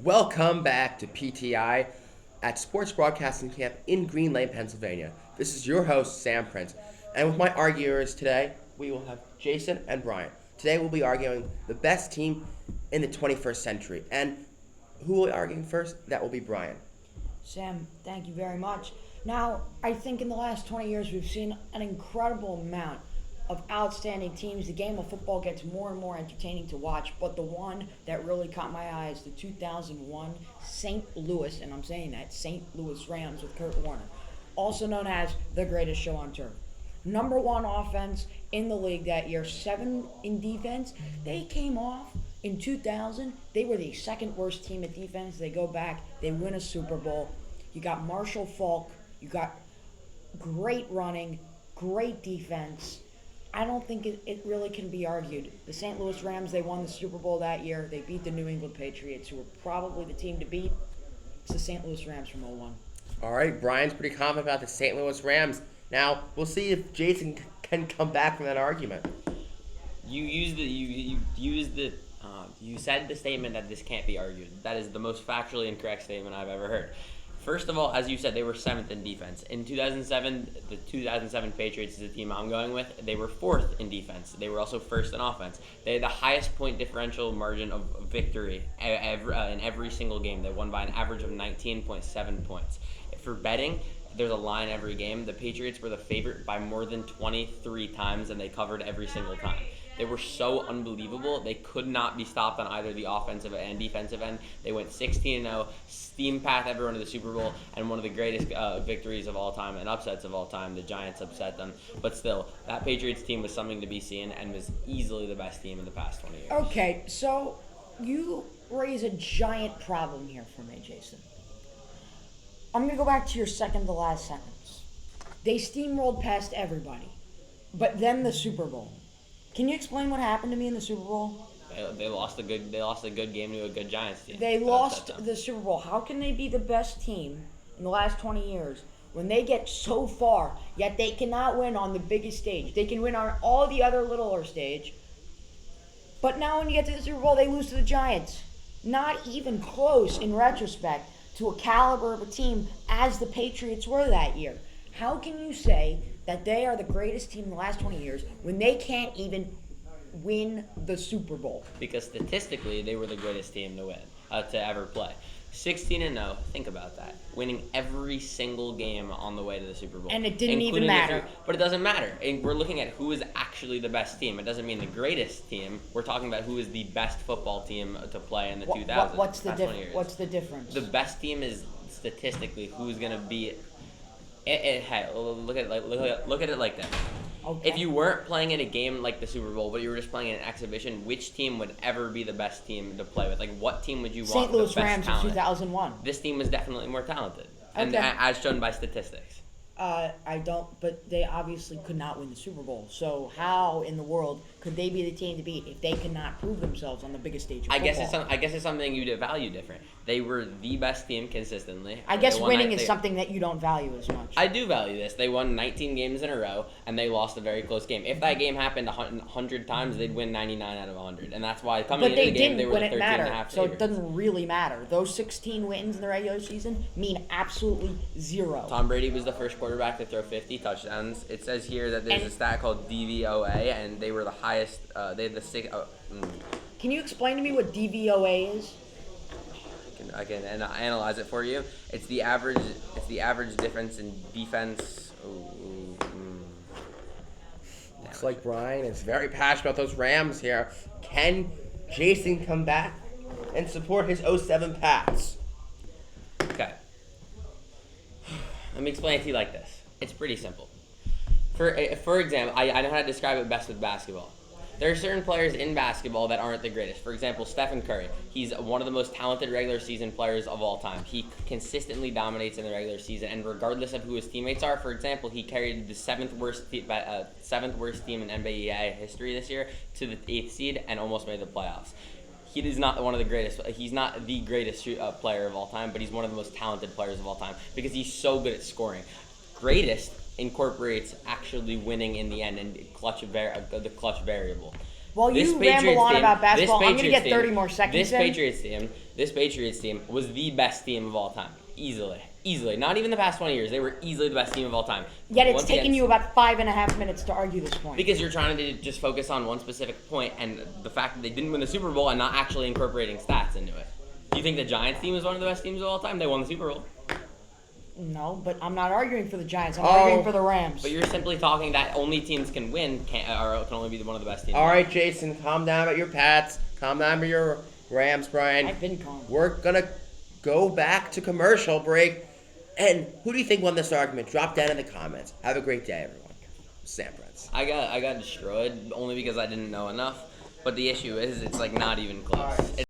Welcome back to PTI at Sports Broadcasting Camp in Green Lane, Pennsylvania. This is your host, Sam Prince. And with my arguers today, we will have Jason and Brian. Today we'll be arguing the best team in the 21st century. And who will be arguing first? That will be Brian. Sam, thank you very much. Now, I think in the last 20 years we've seen an incredible amount of outstanding teams. The game of football gets more and more entertaining to watch, but the one that really caught my eye is the 2001 St. Louis, and I'm saying that, St. Louis Rams with Kurt Warner, also known as the greatest show on turf. Number one offense in the league that year, 7 in defense. They came off in 2000. They were the second worst team at defense. They go back, they win a Super Bowl. You got Marshall Faulk, you got great running, great defense. I don't think it really can be argued. The St. Louis Rams, they won the Super Bowl that year. They beat the New England Patriots, who were probably the team to beat. It's the St. Louis Rams from '01. All right, Brian's pretty confident about the St. Louis Rams. Now, we'll see if Jason can come back from that argument. You said the statement that this can't be argued. That is the most factually incorrect statement I've ever heard. First of all, as you said, they were 7th in defense. In 2007, the 2007 Patriots is the team I'm going with. They were 4th in defense. They were also 1st in offense. They had the highest point differential margin of victory in every single game. They won by an average of 19.7 points. For betting, there's a line every game. The Patriots were the favorite by more than 23 times, and they covered every single time. They were so unbelievable. They could not be stopped on either the offensive and defensive end. They went 16-0, steam path everyone to the Super Bowl, and one of the greatest victories of all time and upsets of all time. The Giants upset them. But still, that Patriots team was something to be seen and was easily the best team in the past 20 years. Okay, so you raise a giant problem here for me, Jason. I'm going to go back to your second to last sentence. They steamrolled past everybody, but then the Super Bowl. Can you explain what happened to me in the Super Bowl? They lost a good game to a good Giants team. They lost the Super Bowl. How can they be the best team in the last 20 years when they get so far, yet they cannot win on the biggest stage? They can win on all the other littler stage, but now when you get to the Super Bowl, they lose to the Giants. Not even close in retrospect to a caliber of a team as the Patriots were that year. How can you say that they are the greatest team in the last 20 years when they can't even win the Super Bowl? Because statistically, they were the greatest team to win, to ever play. 16-0, think about that. Winning every single game on the way to the Super Bowl. And it didn't even matter. But it doesn't matter. And we're looking at who is actually the best team. It doesn't mean the greatest team. We're talking about who is the best football team to play in the 2000s. What's the difference? The best team is statistically who's going to be... Hey, look at it like this. Okay. If you weren't playing in a game like the Super Bowl, but you were just playing in an exhibition, which team would ever be the best team to play with? Like, what team would you want St. Louis the best Rams in talent? 2001. This team was definitely more talented, and Okay. as shown by statistics. I don't, but they obviously could not win the Super Bowl. So how in the world could they be the team to beat if they cannot prove themselves on the biggest stage of football? I guess it's something you value different. They were the best team consistently. I guess They won winning that- is something that you don't value as much. I do value this. They won 19 games in a row, and they lost a very close game. If that game happened 100 times, they'd win 99 out of 100. And that's why coming But into they the game, they didn't were when the it 13 and a mattered, half so it favorites. doesn't really matter. Those 16 wins in the regular season mean absolutely zero. Tom Brady was the first quarterback to throw 50 touchdowns. It says here that there's a stat called DVOA, and they were the highest. They had the six. Can you explain to me what DVOA is? I can analyze it for you. It's the average. It's the average difference in defense. Looks like Brian is very passionate about those Rams here. Can Jason come back and support his '07 Pats? Okay. Let me explain it to you like this. It's pretty simple. For example, I know how to describe it best with basketball. There are certain players in basketball that aren't the greatest. For example, Stephen Curry. He's one of the most talented regular season players of all time. He consistently dominates in the regular season, and regardless of who his teammates are, for example, he carried the seventh worst team in NBA history this year to the 8th seed and almost made the playoffs. He is not one of the greatest. He's not the greatest player of all time, but he's one of the most talented players of all time because he's so good at scoring. Greatest incorporates actually winning in the end and the clutch variable. While This you Patriots ramble on team- about basketball, this I'm going to Patriots get 30 team- more seconds This in. Patriots team was the best team of all time. Easily. Not even the past 20 years. They were easily the best team of all time. Yet it's Once taken again, you about 5.5 minutes to argue this point. because you're trying to just focus on one specific point and the fact that they didn't win the Super Bowl and not actually incorporating stats into it. Do you think the Giants team is one of the best teams of all time? They won the Super Bowl. No, but I'm not arguing for the Giants. I'm Oh. arguing for the Rams. But you're simply talking that only teams can win or can only be one of the best teams. All right, Jason, calm down about your Pats. Calm down about your Rams, Brian. I've been calm. We're gonna go back to commercial break. And who do you think won this argument? Drop down in the comments. Have a great day, everyone. Sam Prince. I got destroyed only because I didn't know enough. But the issue is, it's like not even close.